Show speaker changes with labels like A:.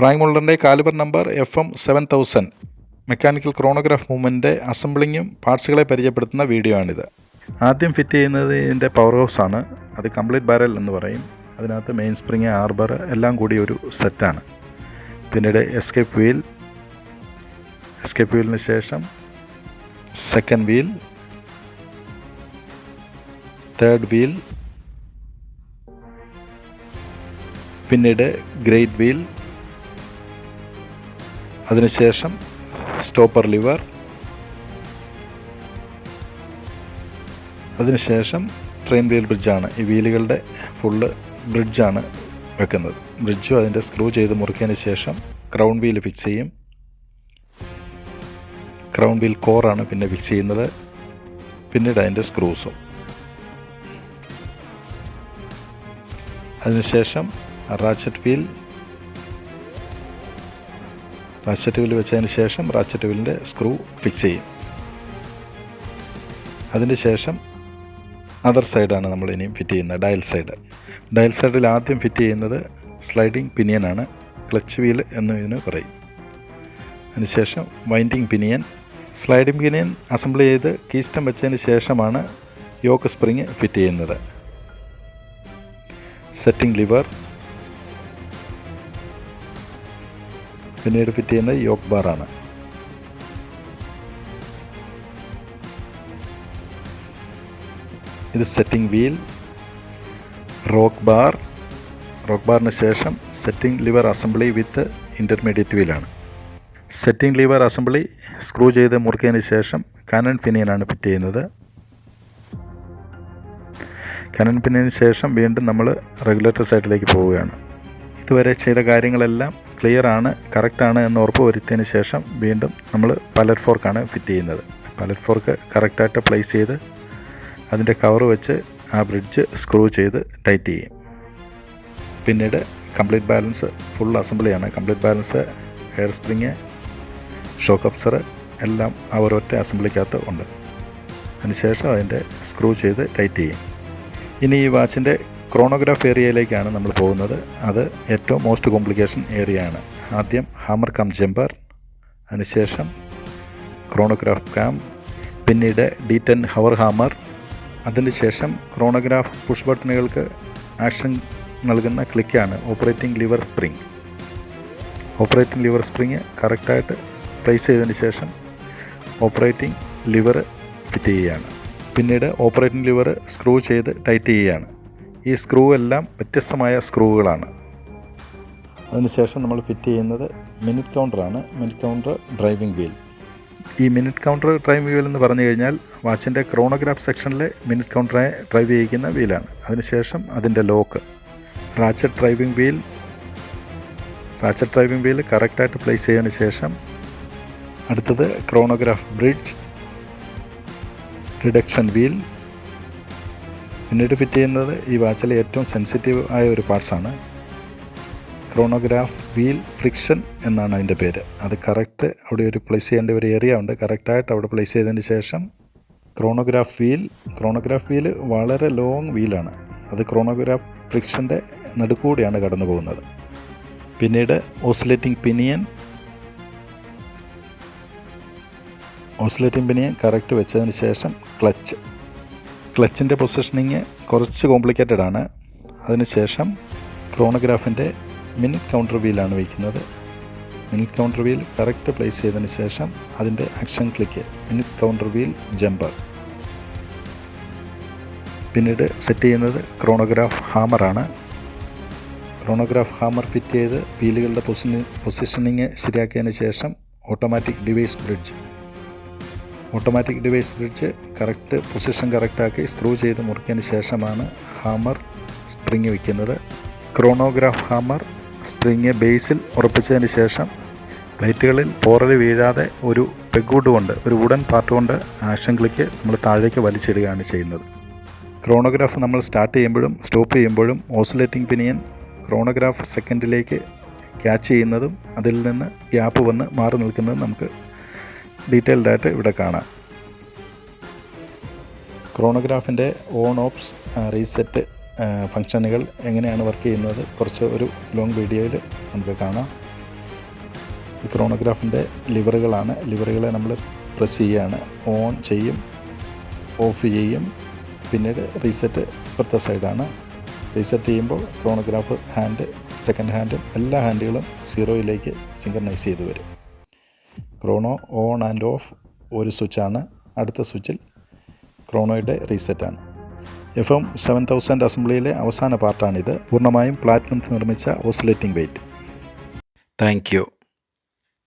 A: Frank മുള്ളറിൻ്റെ calibre number FM7000 mechanical chronograph മൂവ്മെൻറ്റിൻ്റെ അസംബ്ലിങ്ങും പാർട്സുകളെ പരിചയപ്പെടുത്തുന്ന വീഡിയോ ആണിത്. ആദ്യം ഫിറ്റ് ചെയ്യുന്നത് ഇതിൻ്റെ പവർ ഹൗസാണ്. അത് കംപ്ലീറ്റ് ബാരൽ എന്ന് പറയും. അതിനകത്ത് മെയിൻ സ്പ്രിങ്, ആർബർ എല്ലാം കൂടി ഒരു സെറ്റാണ്. പിന്നീട് എസ്കേപ്പ് വീലിന് ശേഷം സെക്കൻഡ് വീൽ, തേർഡ് വീൽ, പിന്നീട് ഗ്രേറ്റ് വീൽ, അതിനുശേഷം സ്റ്റോപ്പർ ലിവർ, അതിനുശേഷം ട്രെയിൻ വീൽ ബ്രിഡ്ജാണ്. ഈ വീലുകളുടെ ഫുള്ള് ബ്രിഡ്ജാണ് വെക്കുന്നത്. ബ്രിഡ്ജും അതിൻ്റെ സ്ക്രൂ ചെയ്ത് മുറിക്കിയതിന് ശേഷം ക്രൗൺ വീൽ ഫിക്സ് ചെയ്യും. ക്രൗൺ വീൽ കോറാണ് പിന്നെ ഫിക്സ് ചെയ്യുന്നത്. പിന്നീട് അതിൻ്റെ സ്ക്രൂസും. അതിനുശേഷം റാച്ചറ്റ് വീൽ വെച്ചതിന് ശേഷം റാച്ചറ്റ് വീലിൻ്റെ സ്ക്രൂ ഫിക്സ് ചെയ്യും. അതിന് ശേഷം അതർ സൈഡാണ് നമ്മൾ ഇനിയും ഫിറ്റ് ചെയ്യുന്നത്, ഡയൽ സൈഡിൽ ആദ്യം ഫിറ്റ് ചെയ്യുന്നത് സ്ലൈഡിംഗ് പിനിയനാണ്. ക്ലച്ച് വീൽ എന്ന് ഇതിന് പറയും. അതിനുശേഷം winding pinion. Sliding pinion assemble ചെയ്ത് കീസ്റ്റം വെച്ചതിന് ശേഷമാണ് യോക്ക് സ്പ്രിങ് ഫിറ്റ് ചെയ്യുന്നത്. സെറ്റിംഗ് ലിവർ, പിന്നീട് ഫിറ്റ് ചെയ്യുന്നത് യോക്ക് ബാറാണ്. ഇത് സെറ്റിംഗ് വീൽ, റോക്ക് ബാറിന് ശേഷം setting lever assembly with intermediate വീലാണ്. സെറ്റിംഗ് ലിവർ അസംബ്ലി സ്ക്രൂ ചെയ്ത് മുറിക്കിയതിന് ശേഷം കാനൺ പിനിയനാണ് ഫിറ്റ് ചെയ്യുന്നത്. കാനൺ പിനിയന് ശേഷം വീണ്ടും നമ്മൾ റെഗുലേറ്റർ സൈഡിലേക്ക് പോവുകയാണ്. ഇതുവരെ ചെയ്ത കാര്യങ്ങളെല്ലാം ക്ലിയറാണ്, കറക്റ്റാണ് എന്ന് ഉറപ്പ് വരുത്തിയതിന് ശേഷം വീണ്ടും നമ്മൾ പലറ്റ് ഫോർക്കാണ് ഫിറ്റ് ചെയ്യുന്നത്. പലറ്റ് ഫോർക്ക് കറക്റ്റായിട്ട് പ്ലേസ് ചെയ്ത് അതിൻ്റെ കവർ വെച്ച് ആ ബ്രിഡ്ജ് സ്ക്രൂ ചെയ്ത് ടൈറ്റ് ചെയ്യും. പിന്നീട് കംപ്ലീറ്റ് ബാലൻസ് ഫുൾ അസംബ്ലിയാണ്. Complete balance, hair spring, shock absorber എല്ലാം ആ ഒരൊറ്റ അസംബ്ലിക്കകത്ത് ഉണ്ട്. അതിനുശേഷം അതിൻ്റെ സ്ക്രൂ ചെയ്ത് ടൈറ്റ് ചെയ്യും. ഇനി ഈ വാച്ചിൻ്റെ ക്രോണോഗ്രാഫ് ഏരിയയിലേക്കാണ് നമ്മൾ പോകുന്നത്. അത് ഏറ്റവും മോസ്റ്റ് കോംപ്ലിക്കേഷൻ ഏരിയ ആണ്. ആദ്യം ഹാമർ കം ജമ്പർ, അതിനുശേഷം ക്രോണോഗ്രാഫ് കാം, പിന്നീട് D10 ഹവർ ഹാമർ, അതിനുശേഷം ക്രോണോഗ്രാഫ് പുഷ് ബട്ടണുകൾക്ക് ആക്ഷൻ നൽകുന്ന ക്ലിക്കാണ് operating lever spring. Operating lever spring കറക്റ്റായിട്ട് പ്ലേസ് ചെയ്തതിന് ശേഷം ഓപ്പറേറ്റിംഗ് ലിവർ ഫിറ്റ് ചെയ്യുകയാണ്. പിന്നീട് ഓപ്പറേറ്റിംഗ് ലിവർ സ്ക്രൂ ചെയ്ത് ടൈറ്റ് ചെയ്യുകയാണ്. ഈ സ്ക്രൂ എല്ലാം വ്യത്യസ്തമായ സ്ക്രൂകളാണ്. അതിനുശേഷം നമ്മൾ ഫിറ്റ് ചെയ്യുന്നത് മിനിറ്റ് കൗണ്ടറാണ്. Minute counter driving wheel. ഈ മിനിറ്റ് കൗണ്ടർ ഡ്രൈവിംഗ് വീൽ എന്ന് പറഞ്ഞു കഴിഞ്ഞാൽ വാച്ചിൻ്റെ ക്രോണോഗ്രാഫ് സെക്ഷനിലെ മിനിറ്റ് കൗണ്ടറെ ഡ്രൈവ് ചെയ്യിക്കുന്ന വീലാണ്. അതിനുശേഷം അതിൻ്റെ ലോക്ക്. റാച്ചറ്റ് ഡ്രൈവിംഗ് വീൽ കറക്റ്റായിട്ട് പ്ലേസ് ചെയ്തതിന് ശേഷം അടുത്തത് ക്രോണോഗ്രാഫ് ബ്രിഡ്ജ്, റിഡക്ഷൻ വീൽ. പിന്നീട് ഫിറ്റ് ചെയ്യുന്നത് ഈ വാച്ചിലെ ഏറ്റവും സെൻസിറ്റീവ് ആയ ഒരു പാർട്സാണ്. ക്രോണോഗ്രാഫ് വീൽ ഫ്രിക്ഷൻ എന്നാണ് അതിൻ്റെ പേര്. അത് കറക്റ്റ് അവിടെ ഒരു പ്ലേസ് ചെയ്യേണ്ട ഒരു ഏരിയ ഉണ്ട്. കറക്റ്റായിട്ട് അവിടെ പ്ലേസ് ചെയ്തതിന് ശേഷം ക്രോണോഗ്രാഫ് വീൽ വളരെ ലോങ് വീലാണ്. അത് ക്രോണോഗ്രാഫ് ഫ്രിക്ഷൻ്റെ നടുക്കൂടിയാണ് കടന്നു പോകുന്നത്. പിന്നീട് ഓസിലേറ്റിംഗ് പിനിയൻ കറക്റ്റ് വെച്ചതിന് ശേഷം ക്ലച്ചിൻ്റെ പൊസിഷനിങ് കുറച്ച് കോംപ്ലിക്കേറ്റഡ് ആണ്. അതിനുശേഷം ക്രോണോഗ്രാഫിൻ്റെ മിനിറ്റ് കൗണ്ടർ വീലാണ് വയ്ക്കുന്നത്. Minute counter wheel correct place ചെയ്തതിന് ശേഷം അതിൻ്റെ action click minute counter wheel jumper. പിന്നീട് സെറ്റ് ചെയ്യുന്നത് ക്രോണോഗ്രാഫ് ഹാമറാണ്. ക്രോണോഗ്രാഫ് ഹാമർ ഫിറ്റ് ചെയ്ത് വീലുകളുടെ പൊസിഷനിങ് ശരിയാക്കിയതിന് ശേഷം automatic device bridge correct position കറക്റ്റാക്കി സ്ക്രൂ ചെയ്ത് മുറിക്കിയതിന് ശേഷമാണ് ഹാമർ സ്പ്രിങ് വയ്ക്കുന്നത്. ക്രോണോഗ്രാഫ് ഹാമർ സ്പ്രിങ് ബേസിൽ ഉറപ്പിച്ചതിന് ശേഷം പ്ലേറ്റുകളിൽ പോറൽ വീഴാതെ ഒരു പെഗ്വുഡ് കൊണ്ട്, ഒരു വുഡൻ പാർട്ട് കൊണ്ട് ആക്ഷൻ ക്ലിക്ക് നമ്മൾ താഴേക്ക് വലിച്ചിടുകയാണ് ചെയ്യുന്നത്. ക്രോണോഗ്രാഫ് നമ്മൾ സ്റ്റാർട്ട് ചെയ്യുമ്പോഴും സ്റ്റോപ്പ് ചെയ്യുമ്പോഴും ഓസിലേറ്റിംഗ് പിനിയൻ ക്രോണോഗ്രാഫ് സെക്കൻഡിലേക്ക് ക്യാച്ച് ചെയ്യുന്നതും അതിൽ നിന്ന് ഗ്യാപ്പ് വന്ന് മാറി നിൽക്കുന്നതും നമുക്ക് ഡീറ്റെയിൽഡായിട്ട് ഇവിടെ കാണാം. ക്രോണോഗ്രാഫിൻ്റെ ഓൺ ഓഫ്സ് റീസെറ്റ് ഫങ്ഷനുകൾ എങ്ങനെയാണ് വർക്ക് ചെയ്യുന്നത് കുറച്ച് ഒരു ലോങ് വീഡിയോയിൽ നമുക്ക് കാണാം. ഈ ക്രോണോഗ്രാഫിൻ്റെ ലിവറുകളാണ്. ലിവറുകളെ നമ്മൾ പ്രസ് ചെയ്യുകയാണ്. ഓൺ ചെയ്യും, ഓഫ് ചെയ്യും, പിന്നീട് റീസെറ്റ് ഇപ്പുറത്തെ സൈഡാണ്. റീസെറ്റ് ചെയ്യുമ്പോൾ ക്രോണോഗ്രാഫ് ഹാൻഡ്, സെക്കൻഡ് ഹാൻഡും എല്ലാ ഹാൻഡുകളും 0യിലേക്ക് സിങ്കർണൈസ് ചെയ്ത് വരും. ക്രോണോ ഓൺ ആൻഡ് ഓഫ് ഒരു സ്വിച്ചാണ്. അടുത്ത സ്വിച്ചിൽ ക്രോണോയുടെ റീസെറ്റാണ്. FM 7000 അസംബ്ലിയിലെ അവസാന പാർട്ടാണിത്. പൂർണ്ണമായും പ്ലാറ്റിനം നിർമ്മിച്ച ഓസിലേറ്റിംഗ് വെയ്റ്റ്. Thank you.